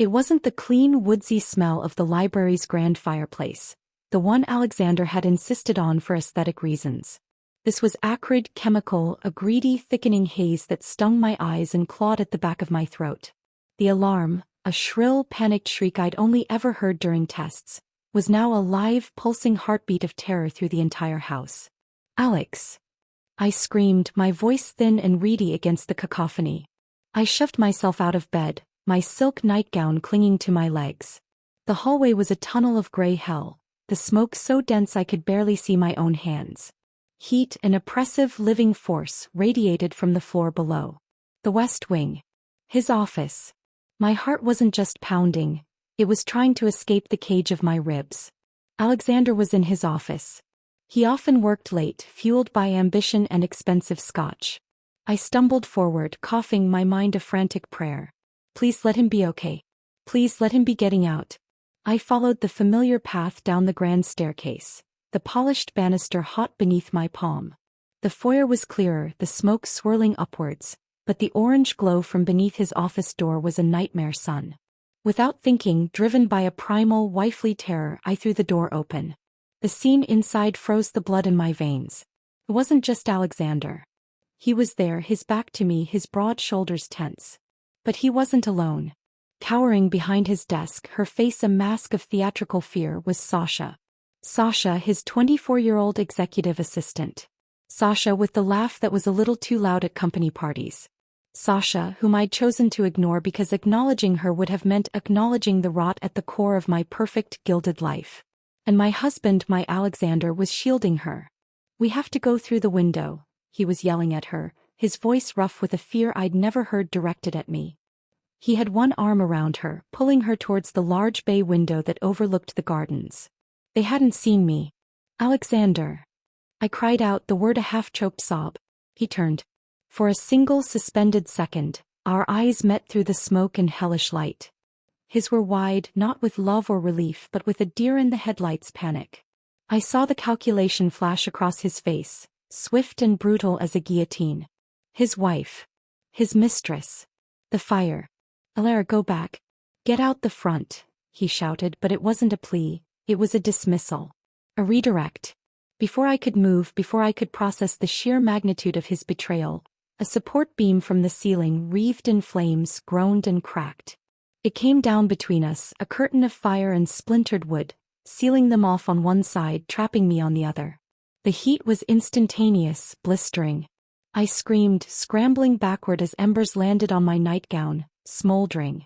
It wasn't the clean, woodsy smell of the library's grand fireplace, the one Alexander had insisted on for aesthetic reasons. This was acrid, chemical, a greedy, thickening haze that stung my eyes and clawed at the back of my throat. The alarm, a shrill, panicked shriek I'd only ever heard during tests, was now a live, pulsing heartbeat of terror through the entire house. "Alex!" I screamed, my voice thin and reedy against the cacophony. I shoved myself out of bed, my silk nightgown clinging to my legs. The hallway was a tunnel of gray hell, the smoke so dense I could barely see my own hands. Heat, an oppressive, living force, radiated from the floor below. The West Wing. His office. My heart wasn't just pounding, it was trying to escape the cage of my ribs. Alexander was in his office. He often worked late, fueled by ambition and expensive scotch. I stumbled forward, coughing, my mind a frantic prayer. Please let him be okay. Please let him be getting out. I followed the familiar path down the grand staircase, the polished banister hot beneath my palm. The foyer was clearer, the smoke swirling upwards, but the orange glow from beneath his office door was a nightmare sun. Without thinking, driven by a primal, wifely terror, I threw the door open. The scene inside froze the blood in my veins. It wasn't just Alexander. He was there, his back to me, his broad shoulders tense. But he wasn't alone. Cowering behind his desk, her face a mask of theatrical fear, was Sasha. Sasha, his 24-year-old executive assistant. Sasha with the laugh that was a little too loud at company parties. Sasha, whom I'd chosen to ignore because acknowledging her would have meant acknowledging the rot at the core of my perfect, gilded life. And my husband, my Alexander, was shielding her. "We have to go through the window," he was yelling at her, his voice rough with a fear I'd never heard directed at me. He had one arm around her, pulling her towards the large bay window that overlooked the gardens. They hadn't seen me. "Alexander!" I cried out, the word a half-choked sob. He turned. For a single suspended second, our eyes met through the smoke and hellish light. His were wide, not with love or relief but with a deer-in-the-headlights panic. I saw the calculation flash across his face, swift and brutal as a guillotine. His wife. His mistress. The fire. "Alara, go back. Get out the front," he shouted, but it wasn't a plea, it was a dismissal. A redirect. Before I could move, before I could process the sheer magnitude of his betrayal, a support beam from the ceiling, wreathed in flames, groaned and cracked. It came down between us, a curtain of fire and splintered wood, sealing them off on one side, trapping me on the other. The heat was instantaneous, blistering. I screamed, scrambling backward as embers landed on my nightgown, smoldering.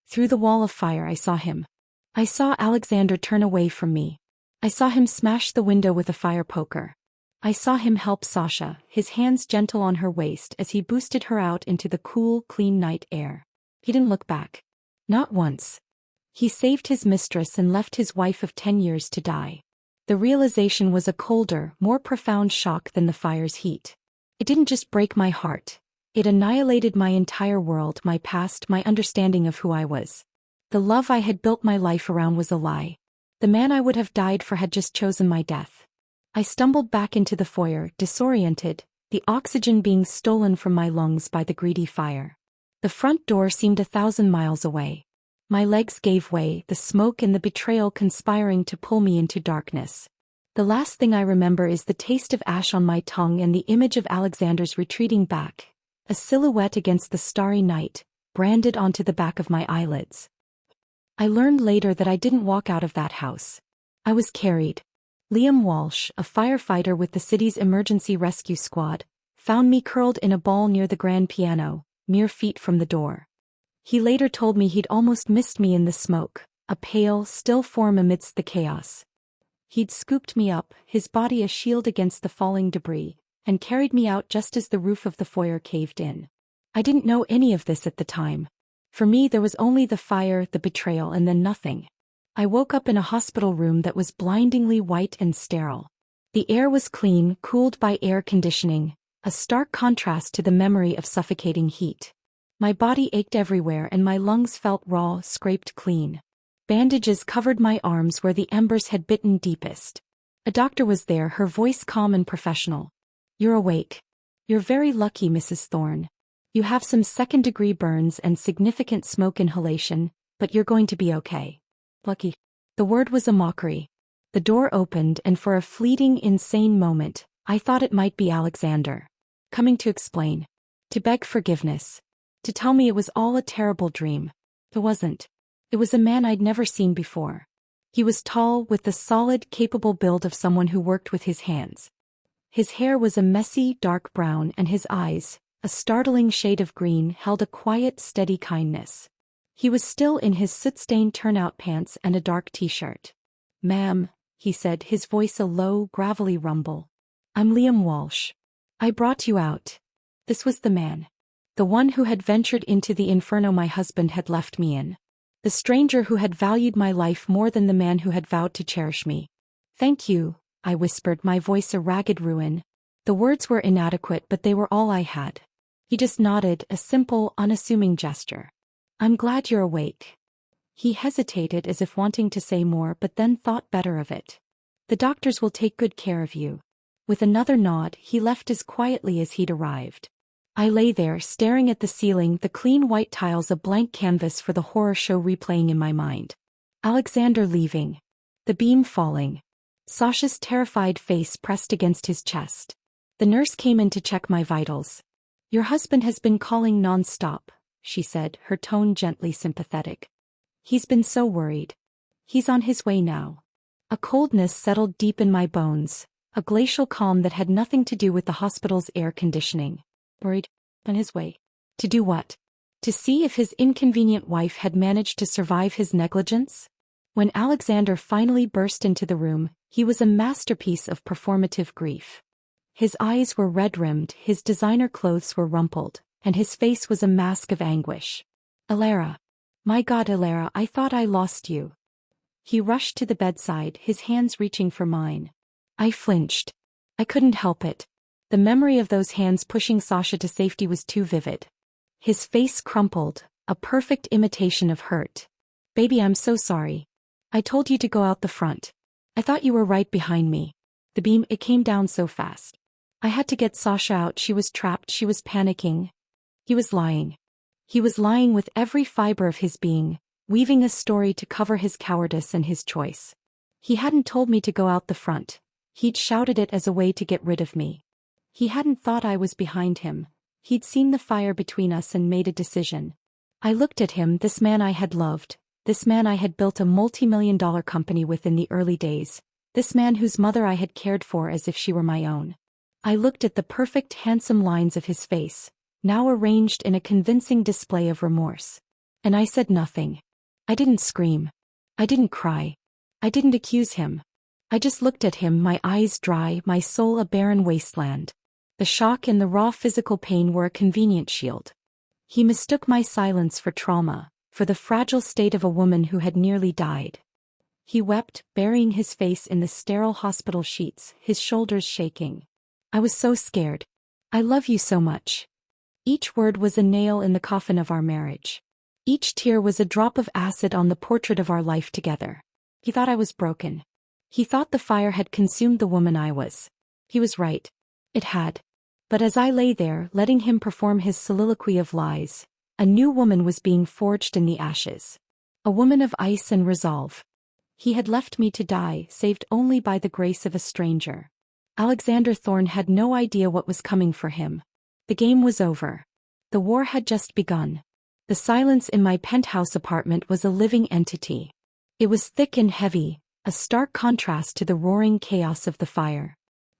Through the wall of fire I saw him. I saw Alexander turn away from me. I saw him smash the window with a fire poker. I saw him help Sasha, his hands gentle on her waist as he boosted her out into the cool, clean night air. He didn't look back. Not once. He saved his mistress and left his wife of 10 years to die. The realization was a colder, more profound shock than the fire's heat. It didn't just break my heart. It annihilated my entire world, my past, my understanding of who I was. The love I had built my life around was a lie. The man I would have died for had just chosen my death. I stumbled back into the foyer, disoriented, the oxygen being stolen from my lungs by the greedy fire. The front door seemed 1,000 miles away. My legs gave way, the smoke and the betrayal conspiring to pull me into darkness. The last thing I remember is the taste of ash on my tongue and the image of Alexander's retreating back, a silhouette against the starry night, branded onto the back of my eyelids. I learned later that I didn't walk out of that house. I was carried. Liam Walsh, a firefighter with the city's emergency rescue squad, found me curled in a ball near the grand piano, mere feet from the door. He later told me he'd almost missed me in the smoke, a pale, still form amidst the chaos. He'd scooped me up, his body a shield against the falling debris, and carried me out just as the roof of the foyer caved in. I didn't know any of this at the time. For me there was only the fire, the betrayal, and then nothing. I woke up in a hospital room that was blindingly white and sterile. The air was clean, cooled by air conditioning, a stark contrast to the memory of suffocating heat. My body ached everywhere and my lungs felt raw, scraped clean. Bandages covered my arms where the embers had bitten deepest. A doctor was there, her voice calm and professional. "You're awake. You're very lucky, Mrs. Thorne. You have some second-degree burns and significant smoke inhalation, But you're going to be okay. Lucky. The word was a mockery. The door opened and for a fleeting, insane moment, I thought it might be Alexander. Coming to explain. To beg forgiveness. To tell me it was all a terrible dream. It wasn't. It was a man I'd never seen before. He was tall, with the solid, capable build of someone who worked with his hands. His hair was a messy, dark brown and his eyes, a startling shade of green, held a quiet, steady kindness. He was still in his soot-stained turnout pants and a dark t-shirt. "Ma'am," he said, his voice a low, gravelly rumble. "I'm Liam Walsh. I brought you out." This was the man. The one who had ventured into the inferno my husband had left me in. The stranger who had valued my life more than the man who had vowed to cherish me. "Thank you," I whispered, my voice a ragged ruin. The words were inadequate, but they were all I had. He just nodded, a simple, unassuming gesture. "I'm glad you're awake." He hesitated as if wanting to say more, but then thought better of it. "The doctors will take good care of you." With another nod, he left as quietly as he'd arrived. I lay there, staring at the ceiling, the clean white tiles a blank canvas for the horror show replaying in my mind. Alexander leaving. The beam falling. Sasha's terrified face pressed against his chest. The nurse came in to check my vitals. "Your husband has been calling non-stop," she said, her tone gently sympathetic. "He's been so worried. He's on his way now." A coldness settled deep in my bones, a glacial calm that had nothing to do with the hospital's air conditioning. Worried? On his way. To do what? To see if his inconvenient wife had managed to survive his negligence? When Alexander finally burst into the room, he was a masterpiece of performative grief. His eyes were red-rimmed, his designer clothes were rumpled, and his face was a mask of anguish. "Alara. My God, Alara, I thought I lost you." He rushed to the bedside, his hands reaching for mine. I flinched. I couldn't help it. The memory of those hands pushing Sasha to safety was too vivid. His face crumpled, a perfect imitation of hurt. "Baby, I'm so sorry. I told you to go out the front. I thought you were right behind me." The beam, it came down so fast. I had to get Sasha out, she was trapped, she was panicking. He was lying. He was lying with every fiber of his being, weaving a story to cover his cowardice and his choice. He hadn't told me to go out the front. He'd shouted it as a way to get rid of me. He hadn't thought I was behind him. He'd seen the fire between us and made a decision. I looked at him, this man I had loved, this man I had built a multi-million-dollar company with in the early days, this man whose mother I had cared for as if she were my own. I looked at the perfect, handsome lines of his face, now arranged in a convincing display of remorse. And I said nothing. I didn't scream. I didn't cry. I didn't accuse him. I just looked at him, my eyes dry, my soul a barren wasteland. The shock and the raw physical pain were a convenient shield. He mistook my silence for trauma, for the fragile state of a woman who had nearly died. He wept, burying his face in the sterile hospital sheets, his shoulders shaking. I was so scared. "I love you so much." Each word was a nail in the coffin of our marriage. Each tear was a drop of acid on the portrait of our life together. He thought I was broken. He thought the fire had consumed the woman I was. He was right. It had. But as I lay there, letting him perform his soliloquy of lies, a new woman was being forged in the ashes. A woman of ice and resolve. He had left me to die, saved only by the grace of a stranger. Alexander Thorne had no idea what was coming for him. The game was over. The war had just begun. The silence in my penthouse apartment was a living entity. It was thick and heavy, a stark contrast to the roaring chaos of the fire.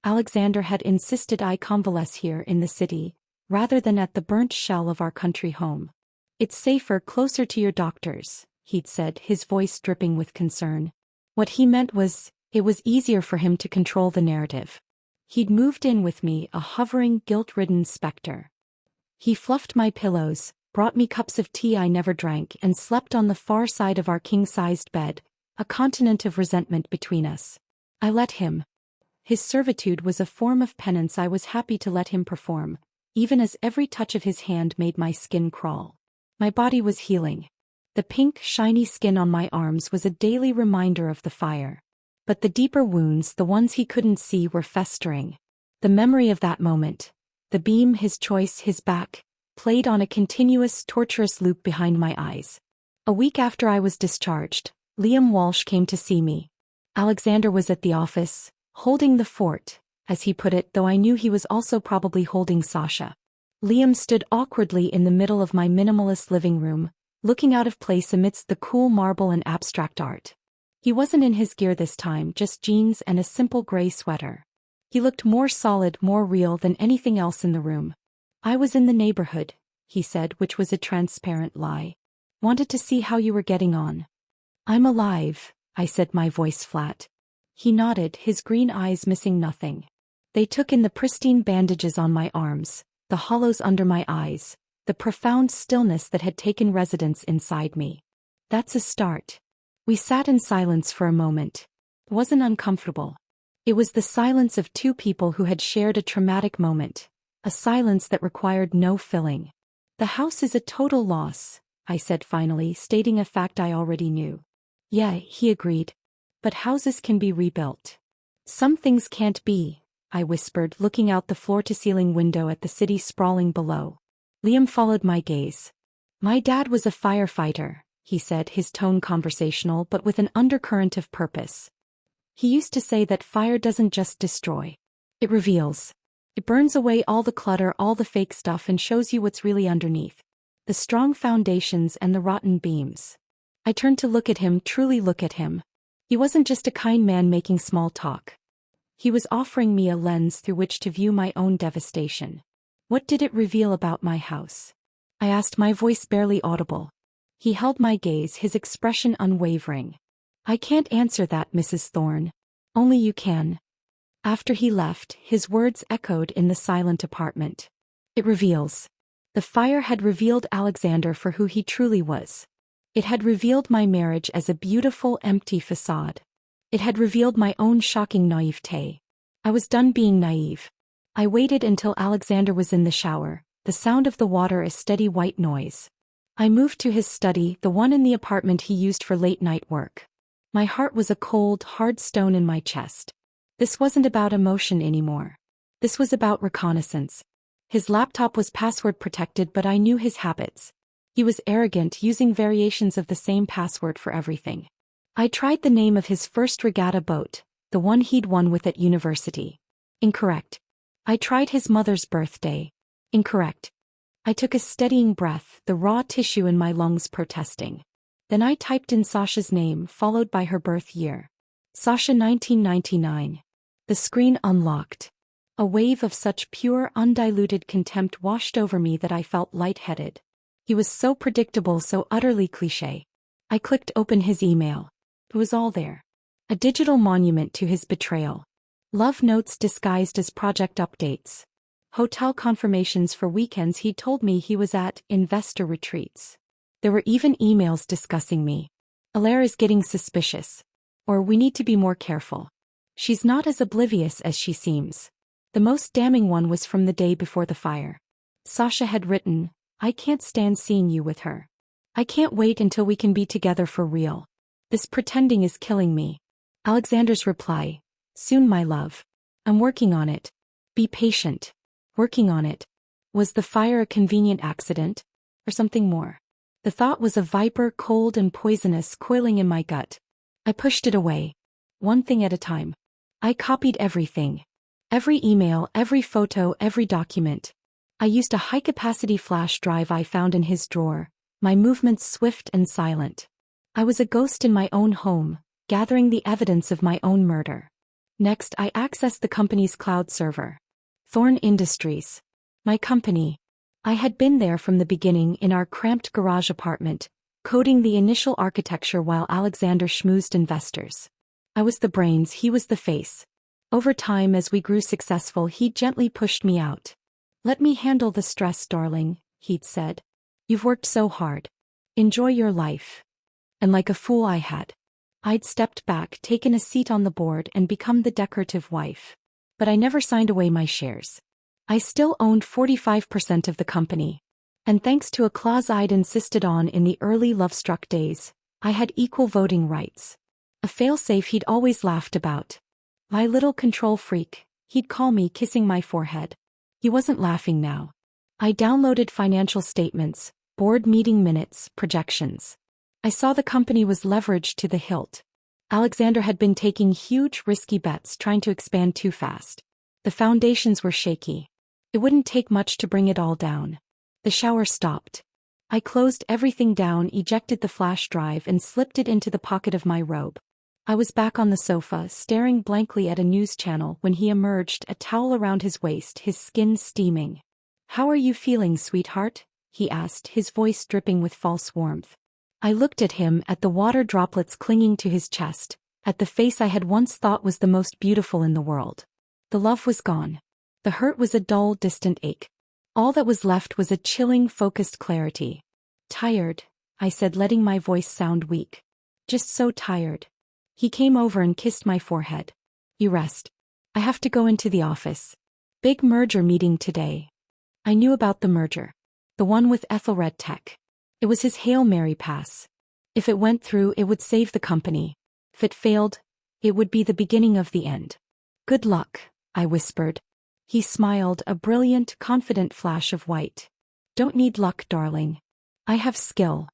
Alexander had insisted I convalesce here in the city, rather than at the burnt shell of our country home. "It's safer closer to your doctors," he'd said, his voice dripping with concern. What he meant was, it was easier for him to control the narrative. He'd moved in with me, a hovering, guilt-ridden specter. He fluffed my pillows, brought me cups of tea I never drank, and slept on the far side of our king-sized bed, a continent of resentment between us. I let him. His servitude was a form of penance I was happy to let him perform, even as every touch of his hand made my skin crawl. My body was healing. The pink, shiny skin on my arms was a daily reminder of the fire. But the deeper wounds, the ones he couldn't see, were festering. The memory of that moment, the beam, his choice, his back, played on a continuous, torturous loop behind my eyes. A week after I was discharged, Liam Walsh came to see me. Alexander was at the office, holding the fort, as he put it, though I knew he was also probably holding Sasha. Liam stood awkwardly in the middle of my minimalist living room, looking out of place amidst the cool marble and abstract art. He wasn't in his gear this time, just jeans and a simple gray sweater. He looked more solid, more real than anything else in the room. "I was in the neighborhood," he said, which was a transparent lie. "Wanted to see how you were getting on." "I'm alive," I said, my voice flat. He nodded, his green eyes missing nothing. They took in the pristine bandages on my arms, the hollows under my eyes, the profound stillness that had taken residence inside me. "That's a start." We sat in silence for a moment. It wasn't uncomfortable. It was the silence of two people who had shared a traumatic moment, a silence that required no filling. "The house is a total loss," I said finally, stating a fact I already knew. "Yeah," he agreed. "But houses can be rebuilt." "Some things can't be," I whispered, looking out the floor-to-ceiling window at the city sprawling below. Liam followed my gaze. "My dad was a firefighter," he said, his tone conversational but with an undercurrent of purpose. "He used to say that fire doesn't just destroy. It reveals. It burns away all the clutter, all the fake stuff, and shows you what's really underneath. The strong foundations and the rotten beams." I turned to look at him, truly look at him. He wasn't just a kind man making small talk. He was offering me a lens through which to view my own devastation. "What did it reveal about my house?" I asked, my voice barely audible. He held my gaze, his expression unwavering. "I can't answer that, Mrs. Thorne. Only you can." After he left, his words echoed in the silent apartment. "It reveals." The fire had revealed Alexander for who he truly was. It had revealed my marriage as a beautiful, empty facade. It had revealed my own shocking naivete. I was done being naive. I waited until Alexander was in the shower, the sound of the water a steady white noise. I moved to his study, the one in the apartment he used for late-night work. My heart was a cold, hard stone in my chest. This wasn't about emotion anymore. This was about reconnaissance. His laptop was password protected, but I knew his habits. He was arrogant, using variations of the same password for everything. I tried the name of his first regatta boat, the one he'd won with at university. Incorrect. I tried his mother's birthday. Incorrect. I took a steadying breath, the raw tissue in my lungs protesting. Then I typed in Sasha's name, followed by her birth year. Sasha 1999. The screen unlocked. A wave of such pure, undiluted contempt washed over me that I felt lightheaded. He was so predictable, so utterly cliché. I clicked open his email. It was all there. A digital monument to his betrayal. Love notes disguised as project updates. Hotel confirmations for weekends he'd told me he was at, investor retreats. There were even emails discussing me. "Alaire is getting suspicious." Or, "We need to be more careful. She's not as oblivious as she seems." The most damning one was from the day before the fire. Sasha had written, "I can't stand seeing you with her. I can't wait until we can be together for real. This pretending is killing me." Alexander's reply, "Soon, my love. I'm working on it. Be patient." Working on it. Was the fire a convenient accident? Or something more? The thought was a viper, cold and poisonous, coiling in my gut. I pushed it away. One thing at a time. I copied everything. Every email, every photo, every document. I used a high-capacity flash drive I found in his drawer, my movements swift and silent. I was a ghost in my own home, gathering the evidence of my own murder. Next, I accessed the company's cloud server. Thorne Industries. My company. I had been there from the beginning in our cramped garage apartment, coding the initial architecture while Alexander schmoozed investors. I was the brains, he was the face. Over time, as we grew successful, he gently pushed me out. "Let me handle the stress, darling," he'd said. "You've worked so hard. Enjoy your life." And like a fool I'd stepped back, taken a seat on the board, and become the decorative wife. But I never signed away my shares. I still owned 45% of the company. And thanks to a clause I'd insisted on in the early love-struck days, I had equal voting rights. A failsafe he'd always laughed about. My little control freak, he'd call me, kissing my forehead. He wasn't laughing now. I downloaded financial statements, board meeting minutes, projections. I saw the company was leveraged to the hilt. Alexander had been taking huge risky bets trying to expand too fast. The foundations were shaky. It wouldn't take much to bring it all down. The shower stopped. I closed everything down, ejected the flash drive and slipped it into the pocket of my robe. I was back on the sofa, staring blankly at a news channel when he emerged, a towel around his waist, his skin steaming. "How are you feeling, sweetheart?" he asked, his voice dripping with false warmth. I looked at him, at the water droplets clinging to his chest, at the face I had once thought was the most beautiful in the world. The love was gone. The hurt was a dull, distant ache. All that was left was a chilling, focused clarity. "Tired," I said, letting my voice sound weak. "Just so tired." He came over and kissed my forehead. "You rest. I have to go into the office. Big merger meeting today." I knew about the merger. The one with Ethelred Tech. It was his Hail Mary pass. If it went through, it would save the company. If it failed, it would be the beginning of the end. "Good luck," I whispered. He smiled, a brilliant, confident flash of white. "Don't need luck, darling. I have skill."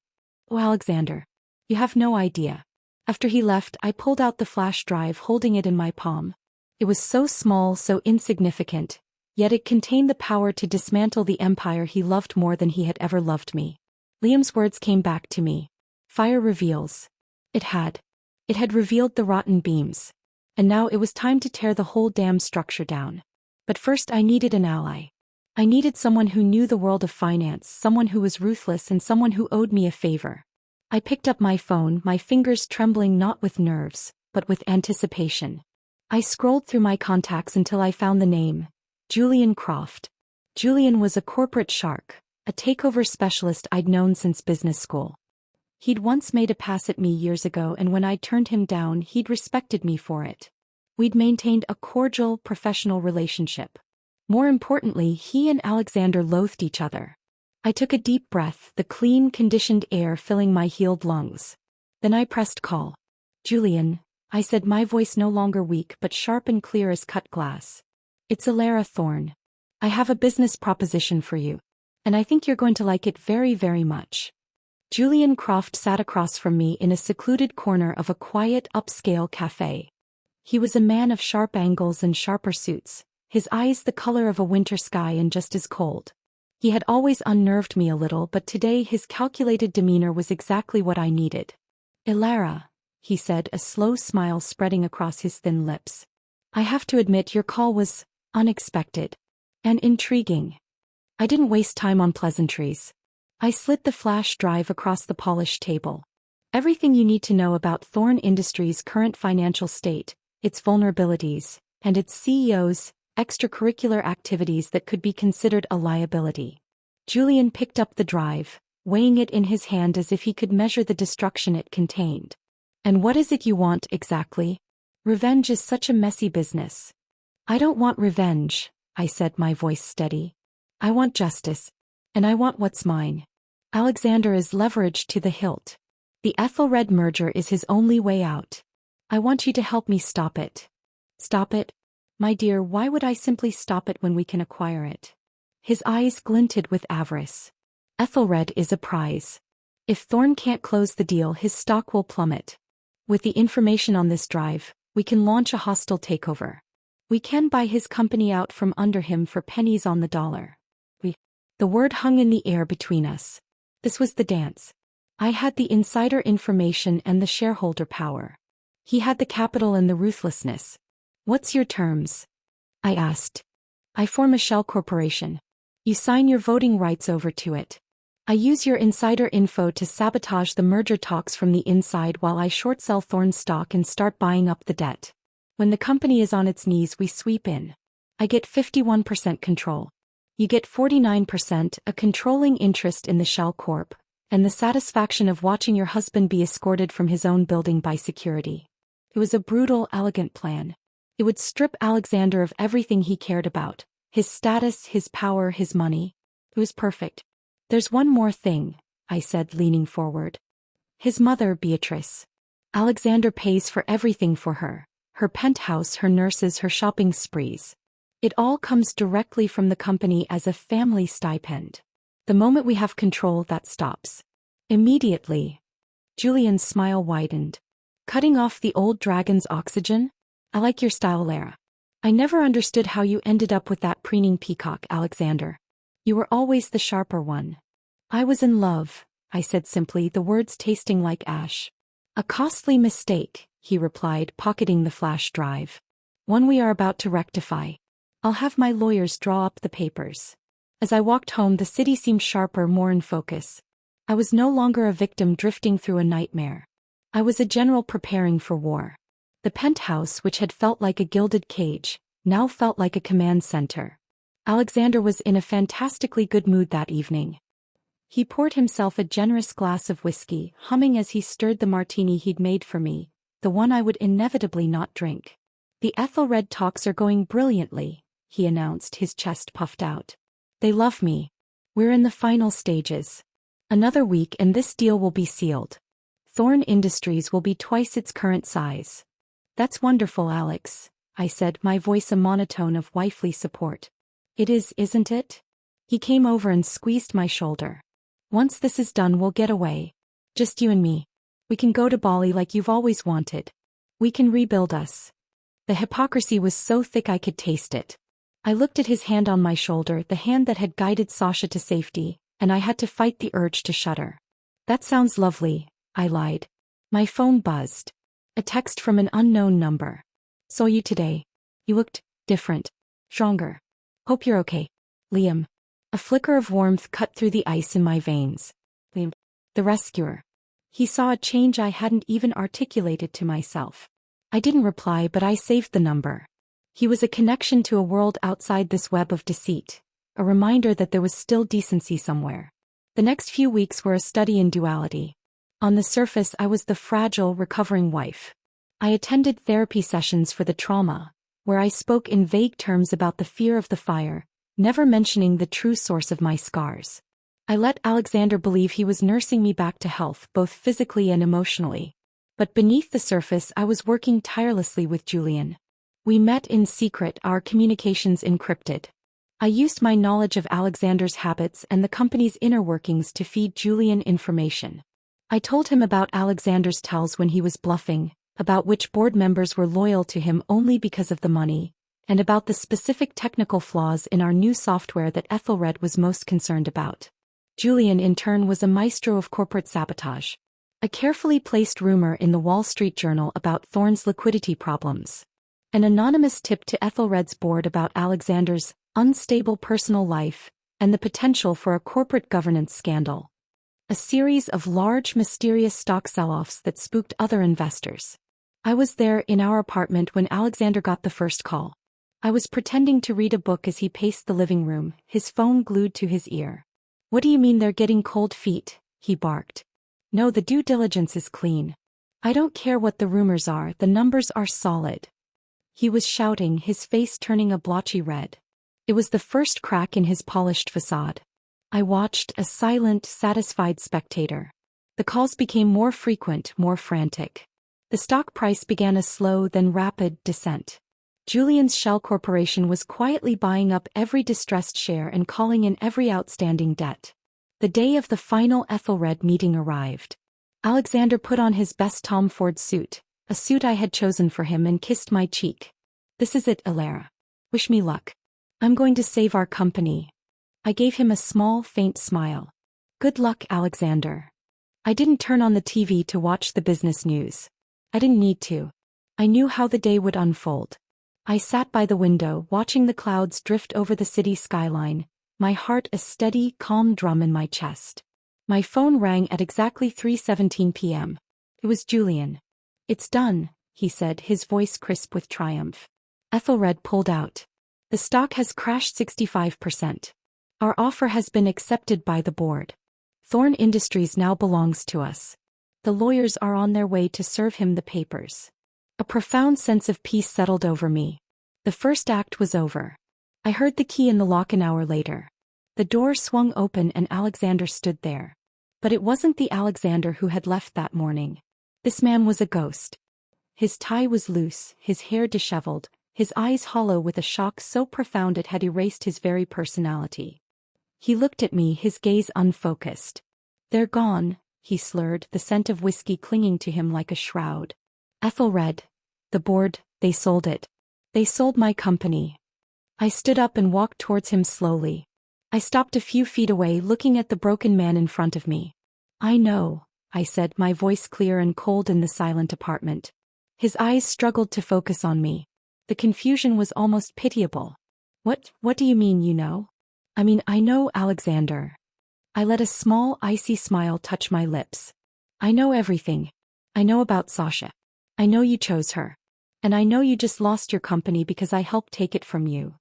"Oh, Alexander. You have no idea." After he left, I pulled out the flash drive, holding it in my palm. It was so small, so insignificant, yet it contained the power to dismantle the empire he loved more than he had ever loved me. Liam's words came back to me. "Fire reveals." It had. It had revealed the rotten beams. And now it was time to tear the whole damn structure down. But first I needed an ally. I needed someone who knew the world of finance, someone who was ruthless, and someone who owed me a favor. I picked up my phone, my fingers trembling not with nerves, but with anticipation. I scrolled through my contacts until I found the name, Julian Croft. Julian was a corporate shark, a takeover specialist I'd known since business school. He'd once made a pass at me years ago, and when I turned him down, he'd respected me for it. We'd maintained a cordial, professional relationship. More importantly, he and Alexander loathed each other. I took a deep breath, the clean, conditioned air filling my healed lungs. Then I pressed call. "Julian," I said, my voice no longer weak but sharp and clear as cut glass. "It's Alara Thorne. I have a business proposition for you. And I think you're going to like it very, very much." Julian Croft sat across from me in a secluded corner of a quiet, upscale cafe. He was a man of sharp angles and sharper suits, his eyes the color of a winter sky and just as cold. He had always unnerved me a little, but today his calculated demeanor was exactly what I needed. "Alara," he said, a slow smile spreading across his thin lips. "I have to admit your call was unexpected and intriguing." I didn't waste time on pleasantries. I slid the flash drive across the polished table. "Everything you need to know about Thorne Industries' current financial state, its vulnerabilities, and its CEO's extracurricular activities that could be considered a liability." Julian picked up the drive, weighing it in his hand as if he could measure the destruction it contained. "And what is it you want exactly? Revenge is such a messy business." "I don't want revenge," I said, my voice steady. "I want justice. And I want what's mine. Alexander is leveraged to the hilt. The Ethelred merger is his only way out. I want you to help me stop it." "Stop it? My dear, why would I simply stop it when we can acquire it?" His eyes glinted with avarice. "Ethelred is a prize. If Thorne can't close the deal, his stock will plummet. With the information on this drive, we can launch a hostile takeover. We can buy his company out from under him for pennies on the dollar." The word hung in the air between us. This was the dance. I had the insider information and the shareholder power. He had the capital and the ruthlessness. "What's your terms?" I asked. "I form a shell corporation. You sign your voting rights over to it. I use your insider info to sabotage the merger talks from the inside while I short sell Thorne's stock and start buying up the debt. When the company is on its knees, we sweep in. I get 51% control. You get 49%, a controlling interest in the Shell Corp, and the satisfaction of watching your husband be escorted from his own building by security." It was a brutal, elegant plan. It would strip Alexander of everything he cared about, his status, his power, his money. It was perfect. "There's one more thing," I said, leaning forward. "His mother, Beatrice. Alexander pays for everything for her. Her penthouse, her nurses, her shopping sprees. It all comes directly from the company as a family stipend. The moment we have control, that stops. Immediately." Julian's smile widened. Cutting off the old dragon's oxygen? I like your style, Lara. I never understood how you ended up with that preening peacock, Alexander. You were always the sharper one. I was in love, I said simply, the words tasting like ash. A costly mistake, he replied, pocketing the flash drive. One we are about to rectify. I'll have my lawyers draw up the papers. As I walked home, the city seemed sharper, more in focus. I was no longer a victim drifting through a nightmare. I was a general preparing for war. The penthouse, which had felt like a gilded cage, now felt like a command center. Alexander was in a fantastically good mood that evening. He poured himself a generous glass of whiskey, humming as he stirred the martini he'd made for me, the one I would inevitably not drink. The Ethelred talks are going brilliantly, he announced, his chest puffed out. They love me. We're in the final stages. Another week and this deal will be sealed. Thorn Industries will be twice its current size. That's wonderful, Alex, I said, my voice a monotone of wifely support. It is, isn't it? He came over and squeezed my shoulder. Once this is done, we'll get away. Just you and me. We can go to Bali like you've always wanted. We can rebuild us. The hypocrisy was so thick I could taste it. I looked at his hand on my shoulder, the hand that had guided Sasha to safety, and I had to fight the urge to shudder. That sounds lovely, I lied. My phone buzzed. A text from an unknown number. Saw you today. You looked different. Stronger. Hope you're okay. Liam. A flicker of warmth cut through the ice in my veins. Liam. The rescuer. He saw a change I hadn't even articulated to myself. I didn't reply, but I saved the number. He was a connection to a world outside this web of deceit, a reminder that there was still decency somewhere. The next few weeks were a study in duality. On the surface, I was the fragile, recovering wife. I attended therapy sessions for the trauma, where I spoke in vague terms about the fear of the fire, never mentioning the true source of my scars. I let Alexander believe he was nursing me back to health, both physically and emotionally. But beneath the surface, I was working tirelessly with Julian. We met in secret, our communications encrypted. I used my knowledge of Alexander's habits and the company's inner workings to feed Julian information. I told him about Alexander's tells when he was bluffing, about which board members were loyal to him only because of the money, and about the specific technical flaws in our new software that Ethelred was most concerned about. Julian, in turn, was a maestro of corporate sabotage. A carefully placed rumor in the Wall Street Journal about Thorne's liquidity problems. An anonymous tip to Ethelred's board about Alexander's unstable personal life, and the potential for a corporate governance scandal. A series of large, mysterious stock sell-offs that spooked other investors. I was there in our apartment when Alexander got the first call. I was pretending to read a book as he paced the living room, his phone glued to his ear. What do you mean they're getting cold feet? He barked. No, the due diligence is clean. I don't care what the rumors are, the numbers are solid. He was shouting, his face turning a blotchy red. It was the first crack in his polished facade. I watched, a silent, satisfied spectator. The calls became more frequent, more frantic. The stock price began a slow, then rapid, descent. Julian's shell corporation was quietly buying up every distressed share and calling in every outstanding debt. The day of the final Ethelred meeting arrived. Alexander put on his best Tom Ford suit, a suit I had chosen for him, and kissed my cheek. This is it, Alara. Wish me luck. I'm going to save our company. I gave him a small, faint smile. Good luck, Alexander. I didn't turn on the TV to watch the business news. I didn't need to. I knew how the day would unfold. I sat by the window, watching the clouds drift over the city skyline, my heart a steady, calm drum in my chest. My phone rang at exactly 3:17 p.m. It was Julian. It's done, he said, his voice crisp with triumph. Ethelred pulled out. The stock has crashed 65%. Our offer has been accepted by the board. Thorn Industries now belongs to us. The lawyers are on their way to serve him the papers. A profound sense of peace settled over me. The first act was over. I heard the key in the lock an hour later. The door swung open and Alexander stood there. But it wasn't the Alexander who had left that morning. This man was a ghost. His tie was loose, his hair disheveled, his eyes hollow with a shock so profound it had erased his very personality. He looked at me, his gaze unfocused. They're gone, he slurred, the scent of whiskey clinging to him like a shroud. Ethelred. The board, they sold it. They sold my company. I stood up and walked towards him slowly. I stopped a few feet away, looking at the broken man in front of me. I know, I said, my voice clear and cold in the silent apartment. His eyes struggled to focus on me. The confusion was almost pitiable. What do you mean, you know? I mean, I know, Alexander. I let a small, icy smile touch my lips. I know everything. I know about Sasha. I know you chose her. And I know you just lost your company because I helped take it from you.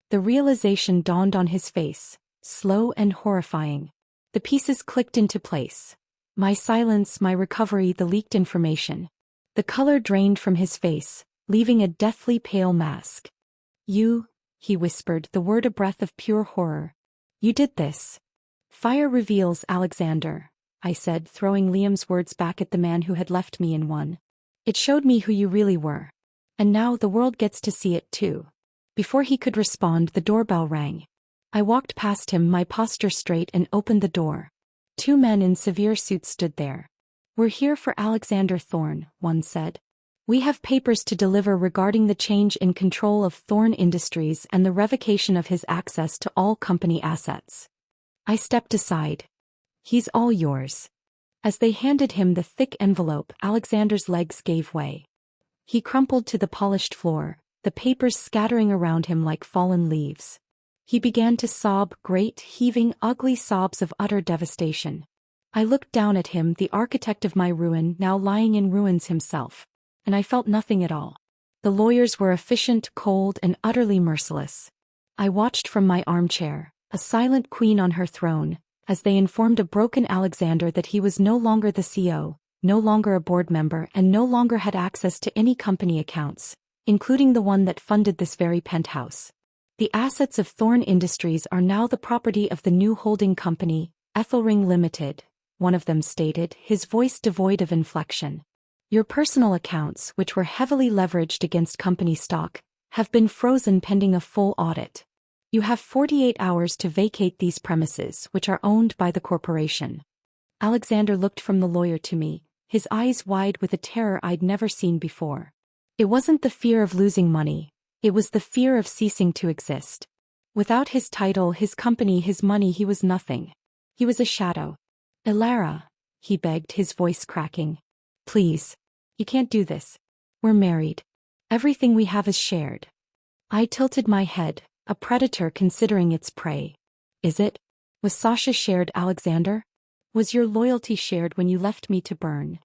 The realization dawned on his face, slow and horrifying. The pieces clicked into place. My silence, my recovery, the leaked information. The color drained from his face, leaving a deathly pale mask. You, he whispered, the word a breath of pure horror. You did this. Fire reveals, Alexander, I said, throwing Liam's words back at the man who had left me in one. It showed me who you really were. And now the world gets to see it too. Before he could respond, the doorbell rang. I walked past him, my posture straight, and opened the door. 2 men in severe suits stood there. We're here for Alexander Thorne, one said. We have papers to deliver regarding the change in control of Thorne Industries and the revocation of his access to all company assets. I stepped aside. He's all yours. As they handed him the thick envelope, Alexander's legs gave way. He crumpled to the polished floor, the papers scattering around him like fallen leaves. He began to sob, great, heaving, ugly sobs of utter devastation. I looked down at him, the architect of my ruin, now lying in ruins himself. And I felt nothing at all. The lawyers were efficient, cold, and utterly merciless. I watched from my armchair, a silent queen on her throne, as they informed a broken Alexander that he was no longer the CEO, no longer a board member, and no longer had access to any company accounts, including the one that funded this very penthouse. The assets of Thorne Industries are now the property of the new holding company, Ethelring Limited, one of them stated, his voice devoid of inflection. Your personal accounts, which were heavily leveraged against company stock, have been frozen pending a full audit. You have 48 hours to vacate these premises, which are owned by the corporation. Alexander looked from the lawyer to me, his eyes wide with a terror I'd never seen before. It wasn't the fear of losing money, it was the fear of ceasing to exist. Without his title, his company, his money, he was nothing. He was a shadow. Elara, he begged, his voice cracking. Please. You can't do this. We're married. Everything we have is shared. I tilted my head, a predator considering its prey. Is it? Was Sasha shared, Alexander? Was your loyalty shared when you left me to burn?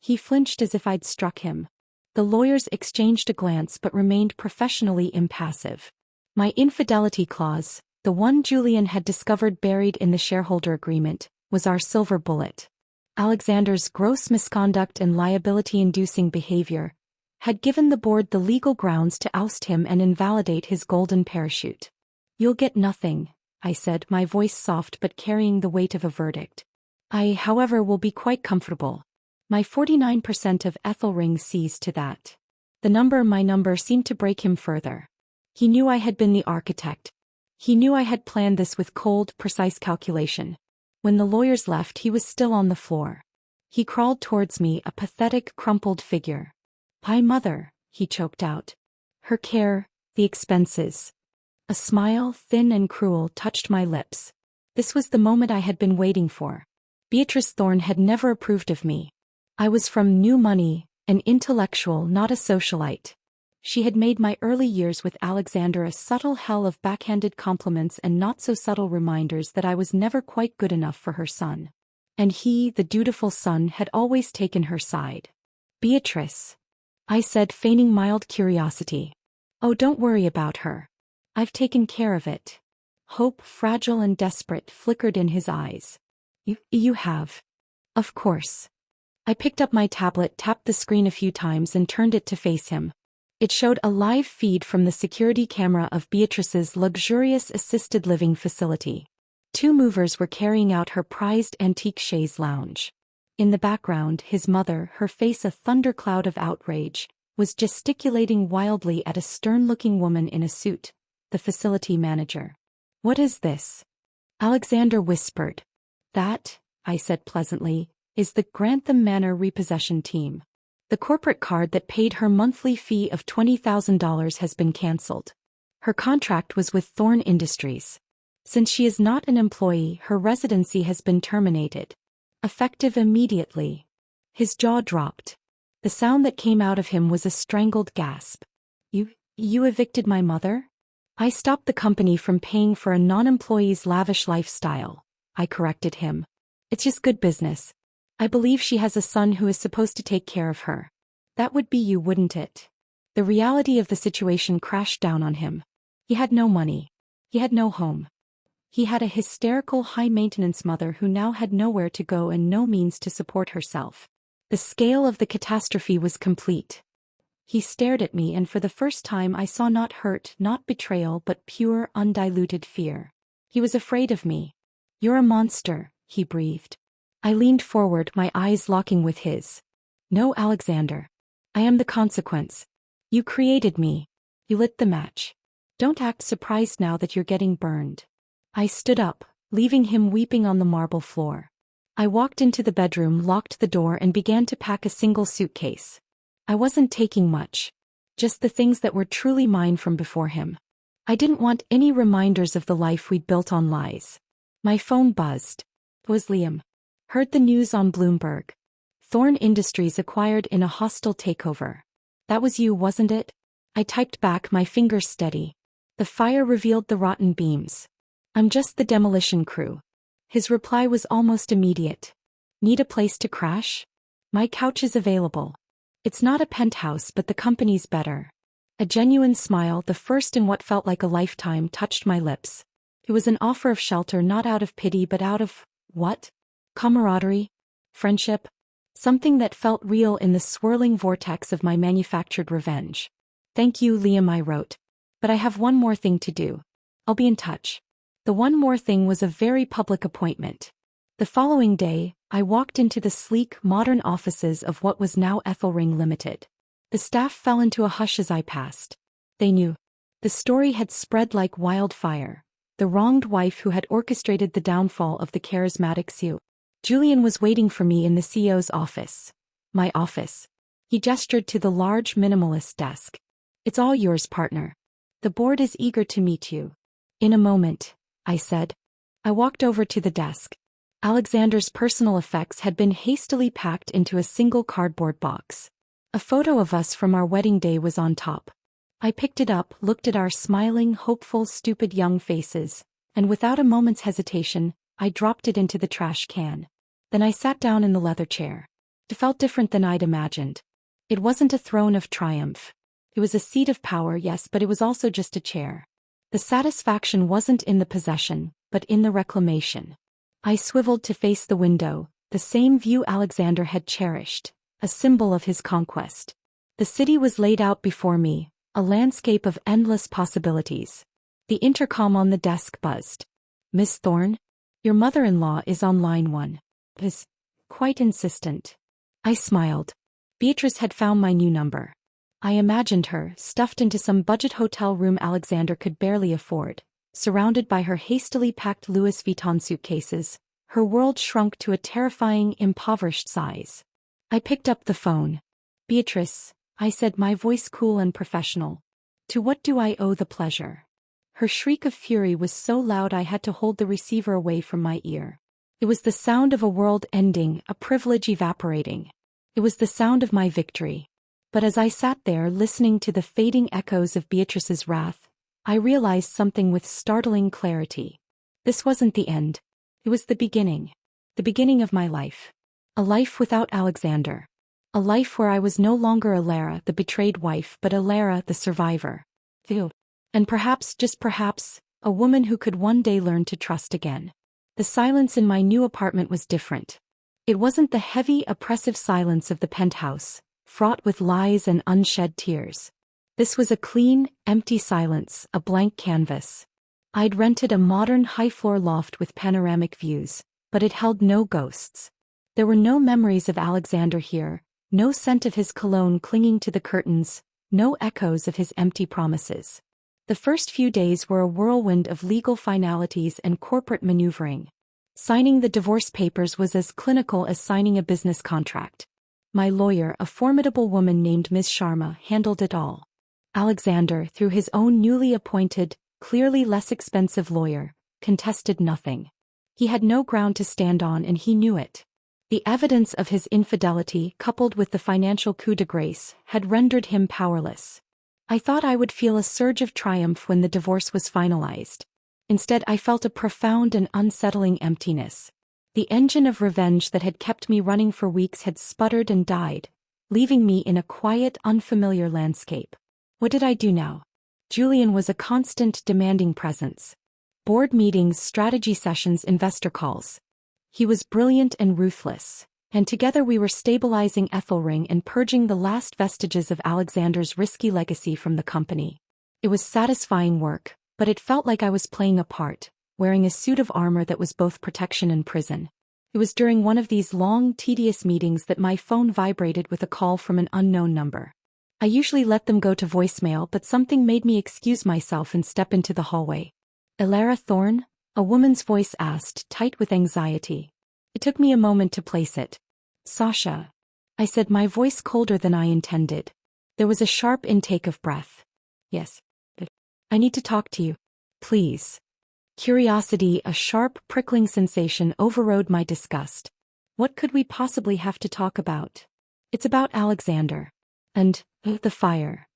He flinched as if I'd struck him. The lawyers exchanged a glance but remained professionally impassive. My infidelity clause, the one Julian had discovered buried in the shareholder agreement, was our silver bullet. Alexander's gross misconduct and liability-inducing behavior had given the board the legal grounds to oust him and invalidate his golden parachute. You'll get nothing, I said, my voice soft but carrying the weight of a verdict. I, however, will be quite comfortable. My 49% of Ethelring sees to that. My number seemed to break him further. He knew I had been the architect. He knew I had planned this with cold, precise calculation. When the lawyers left, he was still on the floor. He crawled towards me, a pathetic, crumpled figure. My mother, he choked out. Her care, the expenses. A smile, thin and cruel, touched my lips. This was the moment I had been waiting for. Beatrice Thorne had never approved of me. I was from new money, an intellectual, not a socialite. She had made my early years with Alexander a subtle hell of backhanded compliments and not-so-subtle reminders that I was never quite good enough for her son. And he, the dutiful son, had always taken her side. Beatrice, I said, feigning mild curiosity. Oh, don't worry about her. I've taken care of it. Hope, fragile and desperate, flickered in his eyes. You have. Of course. I picked up my tablet, tapped the screen a few times and turned it to face him. It showed a live feed from the security camera of Beatrice's luxurious assisted living facility. 2 movers were carrying out her prized antique chaise lounge. In the background, his mother, her face a thundercloud of outrage, was gesticulating wildly at a stern-looking woman in a suit, the facility manager. What is this? Alexander whispered. That, I said pleasantly, is the Grantham Manor repossession team. The corporate card that paid her monthly fee of $20,000 has been cancelled. Her contract was with Thorn Industries. Since she is not an employee, her residency has been terminated. Effective immediately. His jaw dropped. The sound that came out of him was a strangled gasp. You evicted my mother? I stopped the company from paying for a non-employee's lavish lifestyle, I corrected him. It's just good business. I believe she has a son who is supposed to take care of her. That would be you, wouldn't it? The reality of the situation crashed down on him. He had no money. He had no home. He had a hysterical, high-maintenance mother who now had nowhere to go and no means to support herself. The scale of the catastrophe was complete. He stared at me, and for the first time I saw not hurt, not betrayal, but pure, undiluted fear. He was afraid of me. You're a monster, he breathed. I leaned forward, my eyes locking with his. No, Alexander. I am the consequence. You created me. You lit the match. Don't act surprised now that you're getting burned. I stood up, leaving him weeping on the marble floor. I walked into the bedroom, locked the door, and began to pack a single suitcase. I wasn't taking much. Just the things that were truly mine from before him. I didn't want any reminders of the life we'd built on lies. My phone buzzed. It was Liam. Heard the news on Bloomberg. Thorn Industries acquired in a hostile takeover. That was you, wasn't it? I typed back, my fingers steady. The fire revealed the rotten beams. I'm just the demolition crew. His reply was almost immediate. Need a place to crash? My couch is available. It's not a penthouse, but the company's better. A genuine smile, the first in what felt like a lifetime, touched my lips. It was an offer of shelter, not out of pity but out of, what? Camaraderie? Friendship? Something that felt real in the swirling vortex of my manufactured revenge. Thank you, Liam, I wrote. But I have one more thing to do. I'll be in touch. The one more thing was a very public appointment. The following day, I walked into the sleek, modern offices of what was now Ethelring Limited. The staff fell into a hush as I passed. They knew. The story had spread like wildfire. The wronged wife who had orchestrated the downfall of the charismatic Sue. Julian was waiting for me in the CEO's office. My office. He gestured to the large minimalist desk. It's all yours, partner. The board is eager to meet you. In a moment, I said. I walked over to the desk. Alexander's personal effects had been hastily packed into a single cardboard box. A photo of us from our wedding day was on top. I picked it up, looked at our smiling, hopeful, stupid young faces, and without a moment's hesitation, I dropped it into the trash can. Then I sat down in the leather chair. It felt different than I'd imagined. It wasn't a throne of triumph. It was a seat of power, yes, but it was also just a chair. The satisfaction wasn't in the possession, but in the reclamation. I swiveled to face the window, the same view Alexander had cherished, a symbol of his conquest. The city was laid out before me, a landscape of endless possibilities. The intercom on the desk buzzed. Miss Thorne? Your mother-in-law is on line 1. Is quite insistent. I smiled. Beatrice had found my new number. I imagined her, stuffed into some budget hotel room Alexander could barely afford, surrounded by her hastily packed Louis Vuitton suitcases. Her world shrunk to a terrifying, impoverished size. I picked up the phone. Beatrice, I said, my voice cool and professional. To what do I owe the pleasure? Her shriek of fury was so loud I had to hold the receiver away from my ear. It was the sound of a world ending, a privilege evaporating. It was the sound of my victory. But as I sat there listening to the fading echoes of Beatrice's wrath, I realized something with startling clarity. This wasn't the end. It was the beginning. The beginning of my life. A life without Alexander. A life where I was no longer Alara, the betrayed wife, but Alara, the survivor. Ew. And perhaps, just perhaps, a woman who could one day learn to trust again. The silence in my new apartment was different. It wasn't the heavy, oppressive silence of the penthouse, fraught with lies and unshed tears. This was a clean, empty silence, a blank canvas. I'd rented a modern high-floor loft with panoramic views, but it held no ghosts. There were no memories of Alexander here, no scent of his cologne clinging to the curtains, no echoes of his empty promises. The first few days were a whirlwind of legal finalities and corporate maneuvering. Signing the divorce papers was as clinical as signing a business contract. My lawyer, a formidable woman named Ms. Sharma, handled it all. Alexander, through his own newly appointed, clearly less expensive lawyer, contested nothing. He had no ground to stand on and he knew it. The evidence of his infidelity, coupled with the financial coup de grace, had rendered him powerless. I thought I would feel a surge of triumph when the divorce was finalized. Instead, I felt a profound and unsettling emptiness. The engine of revenge that had kept me running for weeks had sputtered and died, leaving me in a quiet, unfamiliar landscape. What did I do now? Julian was a constant, demanding presence. Board meetings, strategy sessions, investor calls. He was brilliant and ruthless, and together we were stabilizing Ethelring and purging the last vestiges of Alexander's risky legacy from the company. It was satisfying work, but it felt like I was playing a part, wearing a suit of armor that was both protection and prison. It was during one of these long, tedious meetings that my phone vibrated with a call from an unknown number. I usually let them go to voicemail, but something made me excuse myself and step into the hallway. Elara Thorne? A woman's voice asked, tight with anxiety. It took me a moment to place it. Sasha. I said, my voice colder than I intended. There was a sharp intake of breath. Yes. I need to talk to you. Please. Curiosity, a sharp, prickling sensation, overrode my disgust. What could we possibly have to talk about? It's about Alexander. And the fire.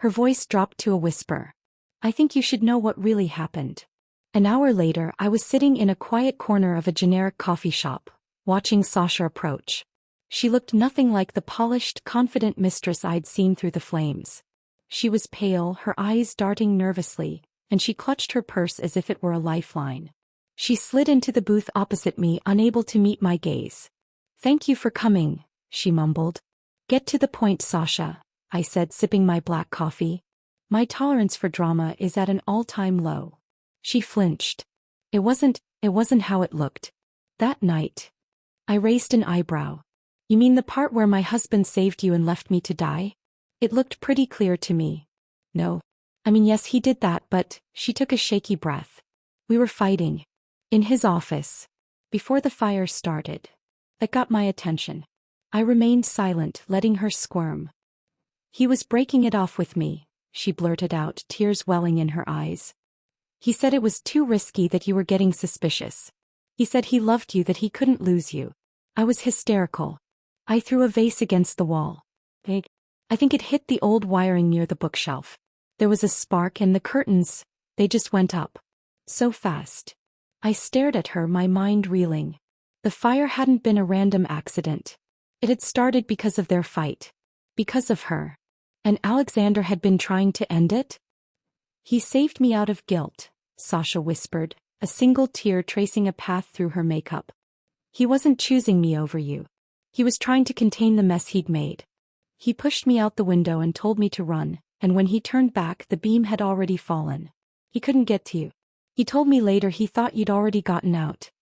Her voice dropped to a whisper. I think you should know what really happened. An hour later, I was sitting in a quiet corner of a generic coffee shop, watching Sasha approach. She looked nothing like the polished, confident mistress I'd seen through the flames. She was pale, her eyes darting nervously, and she clutched her purse as if it were a lifeline. She slid into the booth opposite me, unable to meet my gaze. Thank you for coming, she mumbled. Get to the point, Sasha, I said, sipping my black coffee. My tolerance for drama is at an all-time low. She flinched. It wasn't how it looked. That night. I raised an eyebrow. You mean the part where my husband saved you and left me to die? It looked pretty clear to me. No. I mean, yes, he did that, but she took a shaky breath. We were fighting. In his office. Before the fire started. That got my attention. I remained silent, letting her squirm. He was breaking it off with me, she blurted out, tears welling in her eyes. He said it was too risky, that you were getting suspicious. He said he loved you, that he couldn't lose you. I was hysterical. I threw a vase against the wall. I think it hit the old wiring near the bookshelf. There was a spark and the curtains, they just went up. So fast. I stared at her, my mind reeling. The fire hadn't been a random accident. It had started because of their fight. Because of her. And Alexander had been trying to end it? He saved me out of guilt, Sasha whispered, a single tear tracing a path through her makeup. He wasn't choosing me over you. He was trying to contain the mess he'd made. He pushed me out the window and told me to run, and when he turned back, the beam had already fallen. He couldn't get to you. He told me later he thought you'd already gotten out.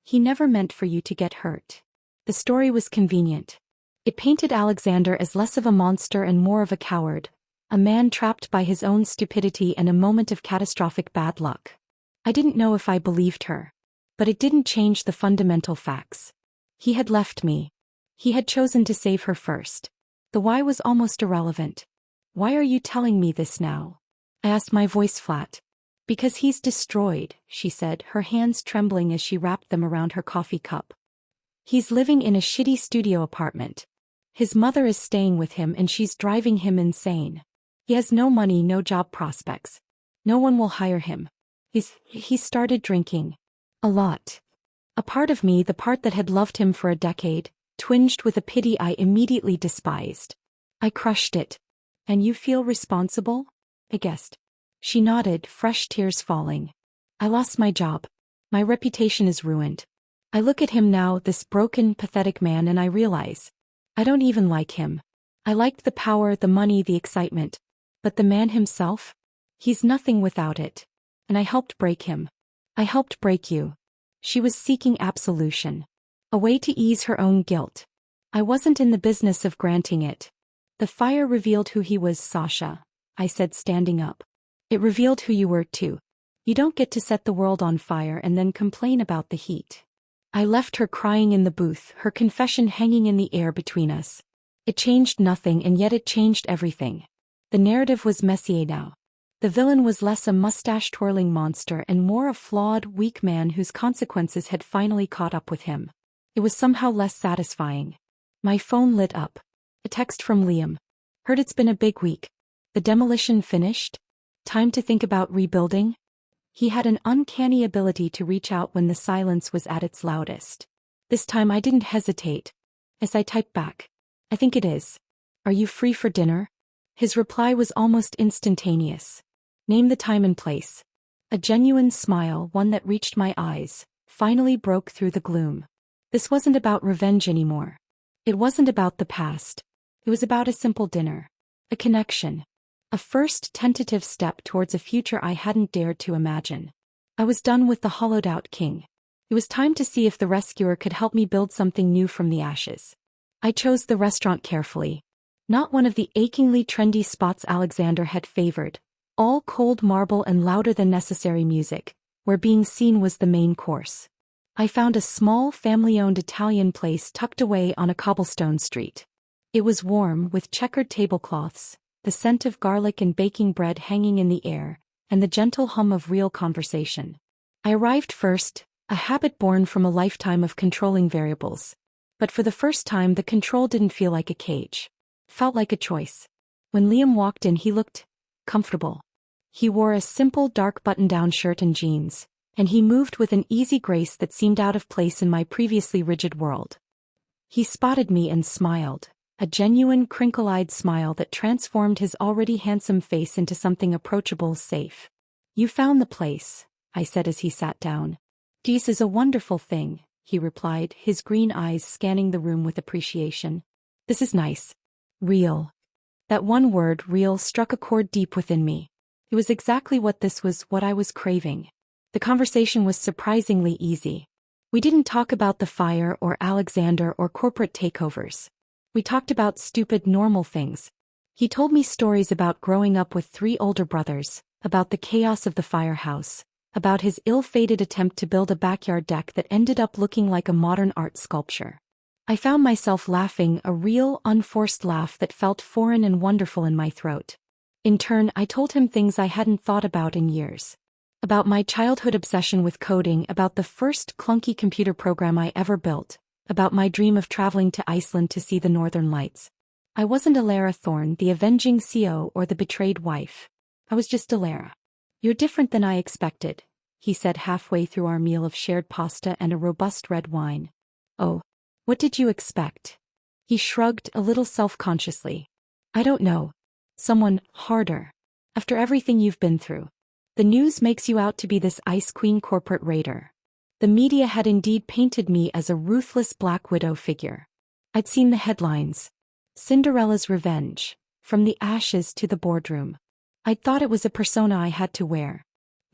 He never meant for you to get hurt. The story was convenient. It painted Alexander as less of a monster and more of a coward, a man trapped by his own stupidity and a moment of catastrophic bad luck. I didn't know if I believed her. But it didn't change the fundamental facts. He had left me. He had chosen to save her first. The why was almost irrelevant. Why are you telling me this now? I asked, my voice flat. Because he's destroyed, she said, her hands trembling as she wrapped them around her coffee cup. He's living in a shitty studio apartment. His mother is staying with him and she's driving him insane. He has no money, no job prospects. No one will hire him. He started drinking. A lot. A part of me, the part that had loved him for a decade, twinged with a pity I immediately despised. I crushed it. And you feel responsible? I guessed. She nodded, fresh tears falling. I lost my job. My reputation is ruined. I look at him now, this broken, pathetic man, and I realize I don't even like him. I liked the power, the money, the excitement. But the man himself? He's nothing without it. And I helped break him. I helped break you. She was seeking absolution. A way to ease her own guilt. I wasn't in the business of granting it. The fire revealed who he was, Sasha, I said, standing up. It revealed who you were too. You don't get to set the world on fire and then complain about the heat. I left her crying in the booth, her confession hanging in the air between us. It changed nothing, and yet it changed everything. The narrative was Messier now. The villain was less a mustache-twirling monster and more a flawed, weak man whose consequences had finally caught up with him. It was somehow less satisfying. My phone lit up. A text from Liam. Heard it's been a big week. The demolition finished? Time to think about rebuilding? He had an uncanny ability to reach out when the silence was at its loudest. This time I didn't hesitate. As I typed back, I think it is. Are you free for dinner? His reply was almost instantaneous. Name the time and place. A genuine smile, one that reached my eyes, finally broke through the gloom. This wasn't about revenge anymore. It wasn't about the past. It was about a simple dinner. A connection. A first tentative step towards a future I hadn't dared to imagine. I was done with the hollowed-out king. It was time to see if the rescuer could help me build something new from the ashes. I chose the restaurant carefully. Not one of the achingly trendy spots Alexander had favored. All cold marble and louder than necessary music, where being seen was the main course. I found a small family-owned Italian place tucked away on a cobblestone street. It was warm, with checkered tablecloths, the scent of garlic and baking bread hanging in the air, and the gentle hum of real conversation. I arrived first, a habit born from a lifetime of controlling variables. But for the first time the control didn't feel like a cage. It felt like a choice. When Liam walked in he looked comfortable. He wore a simple dark button-down shirt and jeans, and he moved with an easy grace that seemed out of place in my previously rigid world. He spotted me and smiled, a genuine crinkle-eyed smile that transformed his already handsome face into something approachable, safe. You found the place, I said as he sat down. This is a wonderful thing, he replied, his green eyes scanning the room with appreciation. This is nice. Real. That one word, real, struck a chord deep within me. It was exactly what I was craving. The conversation was surprisingly easy. We didn't talk about the fire or Alexander or corporate takeovers. We talked about stupid, normal things. He told me stories about growing up with 3 older brothers, about the chaos of the firehouse, about his ill-fated attempt to build a backyard deck that ended up looking like a modern art sculpture. I found myself laughing, a real, unforced laugh that felt foreign and wonderful in my throat. In turn, I told him things I hadn't thought about in years. About my childhood obsession with coding, about the first clunky computer program I ever built, about my dream of traveling to Iceland to see the Northern Lights. I wasn't Alara Thorne, the avenging CO or the betrayed wife. I was just Alara. You're different than I expected, he said halfway through our meal of shared pasta and a robust red wine. Oh, what did you expect? He shrugged a little self-consciously. I don't know. Someone harder. After everything you've been through. The news makes you out to be this Ice Queen corporate raider. The media had indeed painted me as a ruthless Black Widow figure. I'd seen the headlines. Cinderella's revenge. From the ashes to the boardroom. I'd thought it was a persona I had to wear.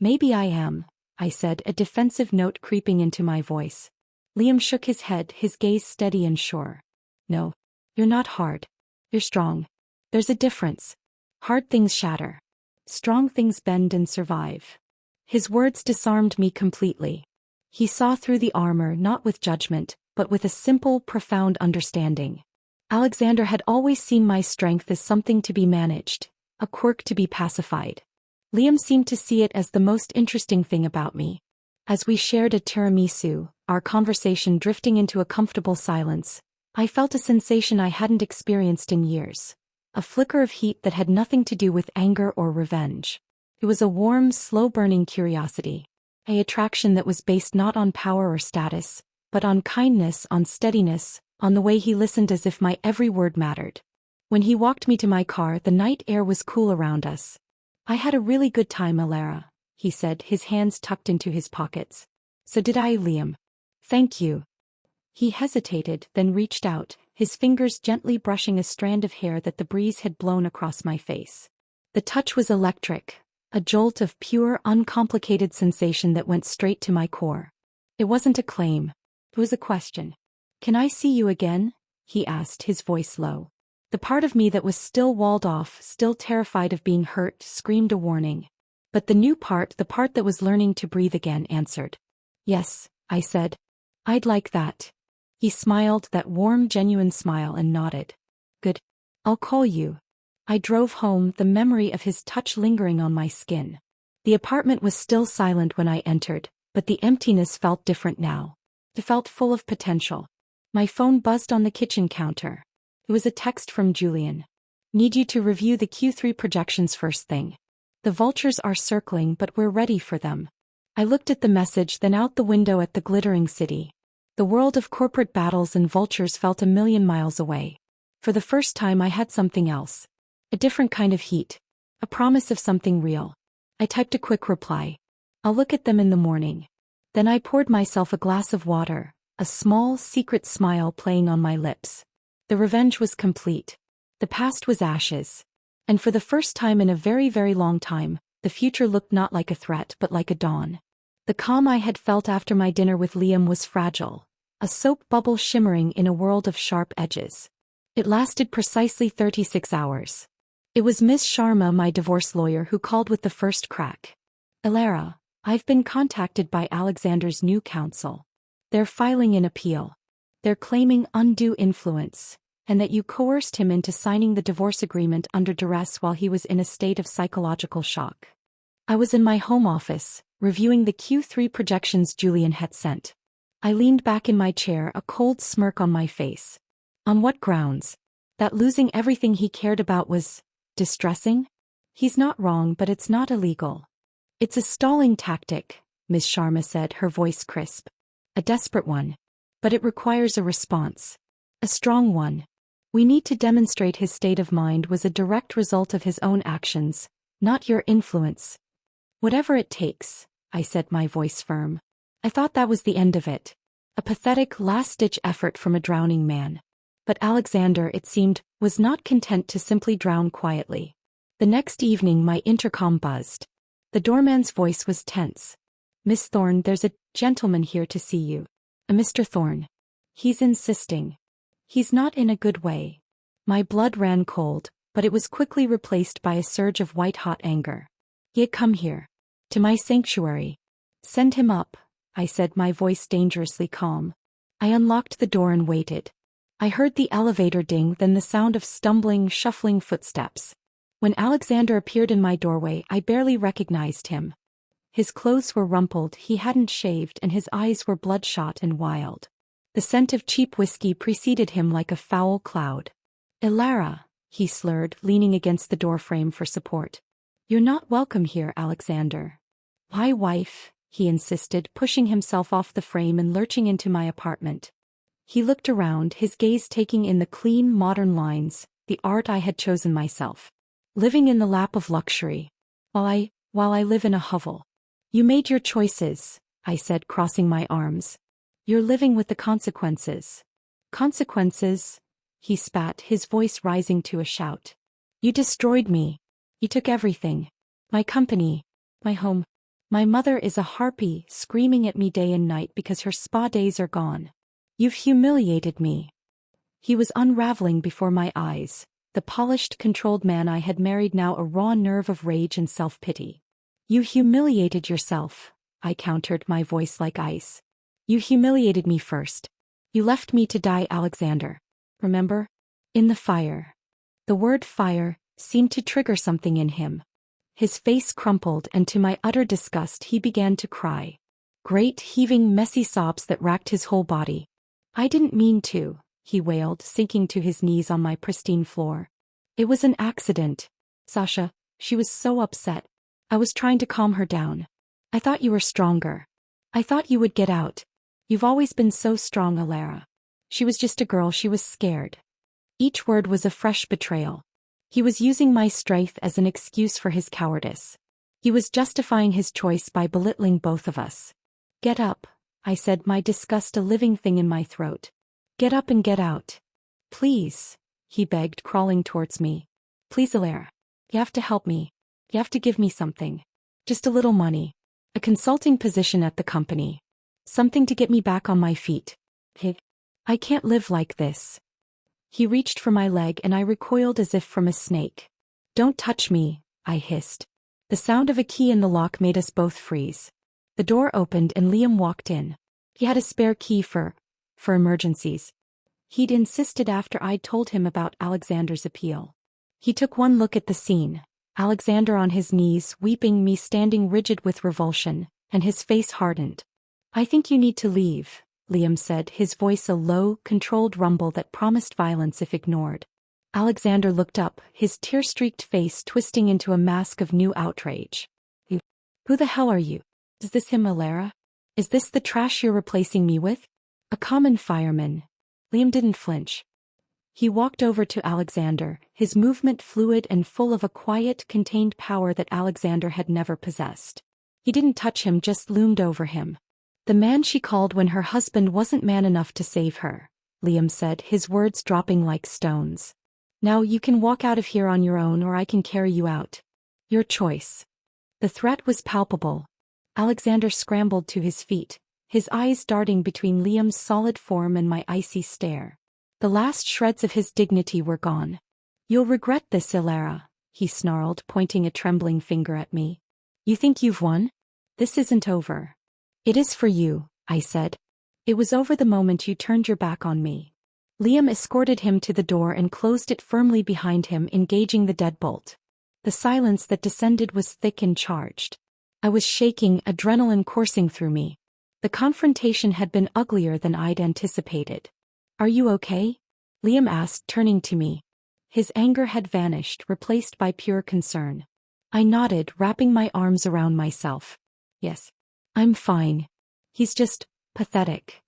Maybe I am, I said, a defensive note creeping into my voice. Liam shook his head, his gaze steady and sure. No, you're not hard. You're strong. There's a difference. Hard things shatter. Strong things bend and survive. His words disarmed me completely. He saw through the armor not with judgment, but with a simple, profound understanding. Alexander had always seen my strength as something to be managed, a quirk to be pacified. Liam seemed to see it as the most interesting thing about me. As we shared a tiramisu, our conversation drifting into a comfortable silence, I felt a sensation I hadn't experienced in years. A flicker of heat that had nothing to do with anger or revenge. It was a warm, slow-burning curiosity. An attraction that was based not on power or status, but on kindness, on steadiness, on the way he listened as if my every word mattered. When he walked me to my car, the night air was cool around us. I had a really good time, Alara, he said, his hands tucked into his pockets. So did I, Liam. Thank you. He hesitated, then reached out, his fingers gently brushing a strand of hair that the breeze had blown across my face. The touch was electric, a jolt of pure, uncomplicated sensation that went straight to my core. It wasn't a claim. It was a question. Can I see you again? He asked, his voice low. The part of me that was still walled off, still terrified of being hurt, screamed a warning. But the new part, the part that was learning to breathe again, answered. Yes, I said. I'd like that. He smiled, that warm, genuine smile, and nodded. Good. I'll call you. I drove home, the memory of his touch lingering on my skin. The apartment was still silent when I entered, but the emptiness felt different now. It felt full of potential. My phone buzzed on the kitchen counter. It was a text from Julian. Need you to review the Q3 projections first thing. The vultures are circling, but we're ready for them. I looked at the message, then out the window at the glittering city. The world of corporate battles and vultures felt a million miles away. For the first time I had something else. A different kind of heat. A promise of something real. I typed a quick reply. I'll look at them in the morning. Then I poured myself a glass of water, a small, secret smile playing on my lips. The revenge was complete. The past was ashes. And for the first time in a very, very long time, the future looked not like a threat but like a dawn. The calm I had felt after my dinner with Liam was fragile, a soap bubble shimmering in a world of sharp edges. It lasted precisely 36 hours. It was Miss Sharma, my divorce lawyer, who called with the first crack. Elara, I've been contacted by Alexander's new counsel. They're filing an appeal. They're claiming undue influence, and that you coerced him into signing the divorce agreement under duress while he was in a state of psychological shock. I was in my home office, reviewing the Q3 projections Julian had sent. I leaned back in my chair, a cold smirk on my face. On what grounds? That losing everything he cared about was distressing? He's not wrong, but it's not illegal. It's a stalling tactic, Miss Sharma said, her voice crisp. A desperate one. But it requires a response. A strong one. We need to demonstrate his state of mind was a direct result of his own actions, not your influence. Whatever it takes, I said, my voice firm. I thought that was the end of it. A pathetic last-ditch effort from a drowning man. But Alexander, it seemed, was not content to simply drown quietly. The next evening my intercom buzzed. The doorman's voice was tense. Miss Thorne, there's a gentleman here to see you. A Mr. Thorne. He's insisting. He's not in a good way. My blood ran cold, but it was quickly replaced by a surge of white-hot anger. He had come here. To my sanctuary. Send him up, I said, my voice dangerously calm. I unlocked the door and waited. I heard the elevator ding, then the sound of stumbling, shuffling footsteps. When Alexander appeared in my doorway, I barely recognized him. His clothes were rumpled, he hadn't shaved, and his eyes were bloodshot and wild. The scent of cheap whiskey preceded him like a foul cloud. Elara, he slurred, leaning against the doorframe for support. You're not welcome here, Alexander. My wife, he insisted, pushing himself off the frame and lurching into my apartment. He looked around, his gaze taking in the clean, modern lines, the art I had chosen myself. Living in the lap of luxury. While I live in a hovel. You made your choices, I said, crossing my arms. You're living with the consequences. Consequences? He spat, his voice rising to a shout. You destroyed me. You took everything. My company. My home. My mother is a harpy, screaming at me day and night because her spa days are gone. You've humiliated me. He was unraveling before my eyes, the polished, controlled man I had married now a raw nerve of rage and self-pity. You humiliated yourself, I countered, my voice like ice. You humiliated me first. You left me to die, Alexander. Remember? In the fire. The word fire seemed to trigger something in him. His face crumpled, and to my utter disgust he began to cry. Great, heaving, messy sobs that racked his whole body. I didn't mean to, he wailed, sinking to his knees on my pristine floor. It was an accident. Sasha, she was so upset. I was trying to calm her down. I thought you were stronger. I thought you would get out. You've always been so strong, Elara. She was just a girl, she was scared. Each word was a fresh betrayal. He was using my strength as an excuse for his cowardice. He was justifying his choice by belittling both of us. Get up, I said, my disgust a living thing in my throat. Get up and get out. Please, he begged, crawling towards me. Please, Elara. You have to help me. You have to give me something. Just a little money. A consulting position at the company. Something to get me back on my feet. I can't live like this. He reached for my leg and I recoiled as if from a snake. Don't touch me, I hissed. The sound of a key in the lock made us both freeze. The door opened and Liam walked in. He had a spare key for emergencies. He'd insisted after I'd told him about Alexander's appeal. He took one look at the scene, Alexander on his knees weeping, me standing rigid with revulsion, and his face hardened. "I think you need to leave," Liam said, his voice a low, controlled rumble that promised violence if ignored. Alexander looked up, his tear-streaked face twisting into a mask of new outrage. "Who the hell are you? Is this him, Alara? Is this the trash you're replacing me with?" "A common fireman." Liam didn't flinch. He walked over to Alexander, his movement fluid and full of a quiet, contained power that Alexander had never possessed. He didn't touch him, just loomed over him. "The man she called when her husband wasn't man enough to save her," Liam said, his words dropping like stones. "Now you can walk out of here on your own, or I can carry you out. Your choice." The threat was palpable. Alexander scrambled to his feet, his eyes darting between Liam's solid form and my icy stare. The last shreds of his dignity were gone. "You'll regret this, Alara," he snarled, pointing a trembling finger at me. "You think you've won? This isn't over." "It is for you," I said. "It was over the moment you turned your back on me." Liam escorted him to the door and closed it firmly behind him, engaging the deadbolt. The silence that descended was thick and charged. I was shaking, adrenaline coursing through me. The confrontation had been uglier than I'd anticipated. "Are you okay?" Liam asked, turning to me. His anger had vanished, replaced by pure concern. I nodded, wrapping my arms around myself. "Yes. I'm fine. He's just pathetic."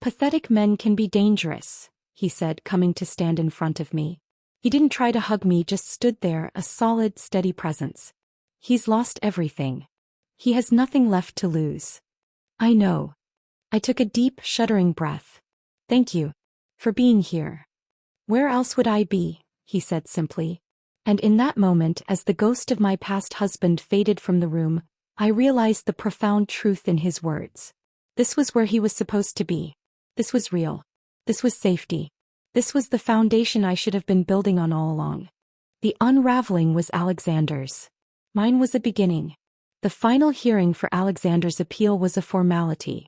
"Pathetic men can be dangerous," he said, coming to stand in front of me. He didn't try to hug me, just stood there, a solid, steady presence. "He's lost everything. He has nothing left to lose." "I know." I took a deep, shuddering breath. "Thank you for being here." "Where else would I be?" he said simply. And in that moment, as the ghost of my past husband faded from the room, I realized the profound truth in his words. This was where he was supposed to be. This was real. This was safety. This was the foundation I should have been building on all along. The unraveling was Alexander's. Mine was a beginning. The final hearing for Alexander's appeal was a formality.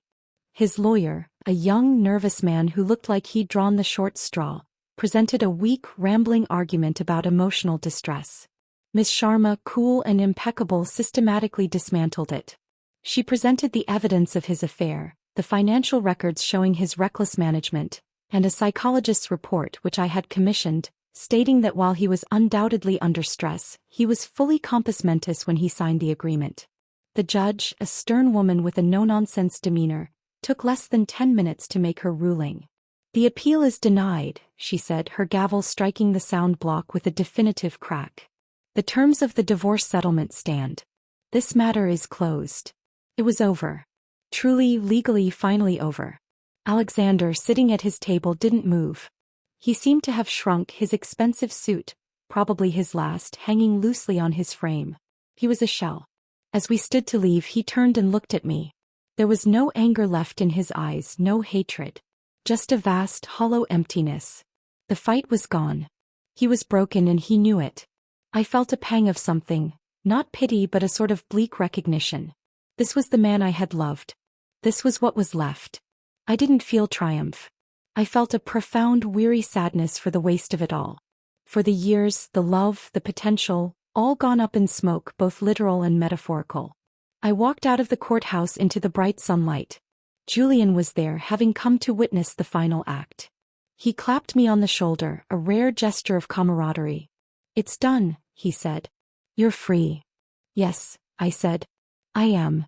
His lawyer, a young, nervous man who looked like he'd drawn the short straw, presented a weak, rambling argument about emotional distress. Miss Sharma, cool and impeccable, systematically dismantled it. She presented the evidence of his affair, the financial records showing his reckless management, and a psychologist's report which I had commissioned, stating that while he was undoubtedly under stress, he was fully compos mentis when he signed the agreement. The judge, a stern woman with a no-nonsense demeanor, took less than 10 minutes to make her ruling. "The appeal is denied," she said, her gavel striking the sound block with a definitive crack. "The terms of the divorce settlement stand. This matter is closed." It was over. Truly, legally, finally over. Alexander, sitting at his table, didn't move. He seemed to have shrunk, his expensive suit, probably his last, hanging loosely on his frame. He was a shell. As we stood to leave, he turned and looked at me. There was no anger left in his eyes, no hatred. Just a vast, hollow emptiness. The fight was gone. He was broken and he knew it. I felt a pang of something, not pity but a sort of bleak recognition. This was the man I had loved. This was what was left. I didn't feel triumph. I felt a profound, weary sadness for the waste of it all. For the years, the love, the potential, all gone up in smoke, both literal and metaphorical. I walked out of the courthouse into the bright sunlight. Julian was there, having come to witness the final act. He clapped me on the shoulder, a rare gesture of camaraderie. "It's done," he said. "You're free." "Yes," I said. "I am."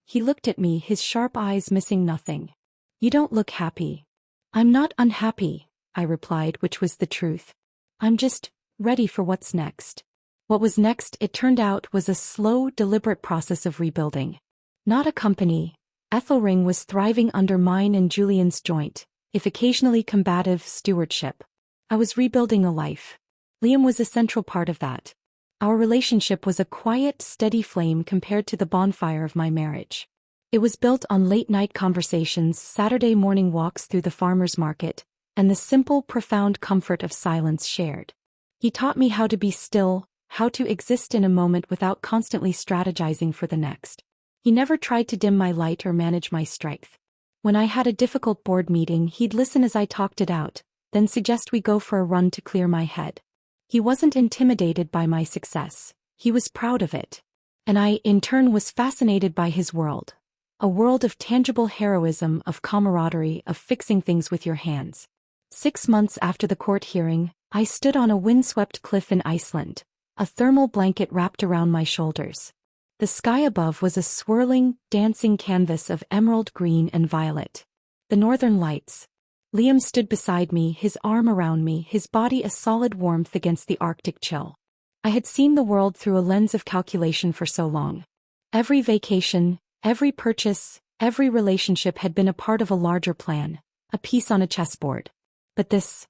He looked at me, his sharp eyes missing nothing. "You don't look happy." "I'm not unhappy," I replied, which was the truth. "I'm just ready for what's next." What was next, it turned out, was a slow, deliberate process of rebuilding. Not a company. Ethelring was thriving under mine and Julian's joint, if occasionally combative, stewardship. I was rebuilding a life. Liam was a central part of that. Our relationship was a quiet, steady flame compared to the bonfire of my marriage. It was built on late-night conversations, Saturday morning walks through the farmer's market, and the simple, profound comfort of silence shared. He taught me how to be still, how to exist in a moment without constantly strategizing for the next. He never tried to dim my light or manage my strength. When I had a difficult board meeting, he'd listen as I talked it out, then suggest we go for a run to clear my head. He wasn't intimidated by my success. He was proud of it. And I, in turn, was fascinated by his world. A world of tangible heroism, of camaraderie, of fixing things with your hands. 6 months after the court hearing, I stood on a windswept cliff in Iceland, a thermal blanket wrapped around my shoulders. The sky above was a swirling, dancing canvas of emerald green and violet. The northern lights. Liam stood beside me, his arm around me, his body a solid warmth against the Arctic chill. I had seen the world through a lens of calculation for so long. Every vacation, every purchase, every relationship had been a part of a larger plan, a piece on a chessboard. But this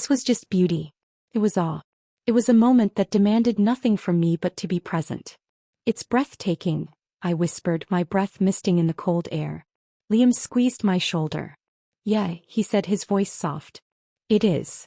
was just beauty. It was awe. It was a moment that demanded nothing from me but to be present. It's breathtaking, I whispered, my breath misting in the cold air. Liam squeezed my shoulder. Yeah, he said, his voice soft. It is.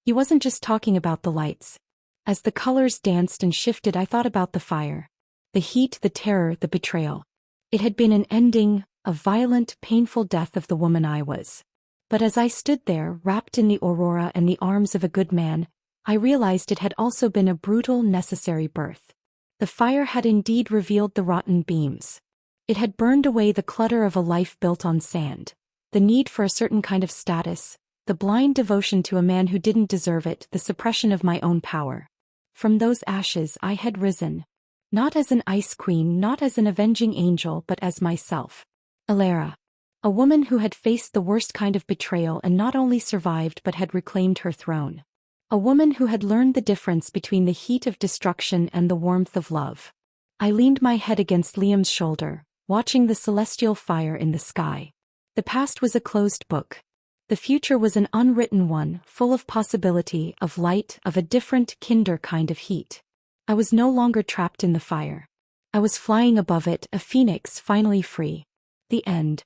He wasn't just talking about the lights. As the colors danced and shifted, I thought about the fire. The heat, the terror, the betrayal. It had been an ending, a violent, painful death of the woman I was. But as I stood there, wrapped in the aurora and the arms of a good man, I realized it had also been a brutal, necessary birth. The fire had indeed revealed the rotten beams. It had burned away the clutter of a life built on sand, the need for a certain kind of status, the blind devotion to a man who didn't deserve it, the suppression of my own power. From those ashes I had risen. Not as an ice queen, not as an avenging angel, but as myself. Alara. A woman who had faced the worst kind of betrayal and not only survived but had reclaimed her throne. A woman who had learned the difference between the heat of destruction and the warmth of love. I leaned my head against Liam's shoulder, watching the celestial fire in the sky. The past was a closed book. The future was an unwritten one, full of possibility, of light, of a different, kinder kind of heat. I was no longer trapped in the fire. I was flying above it, a phoenix finally free. The end.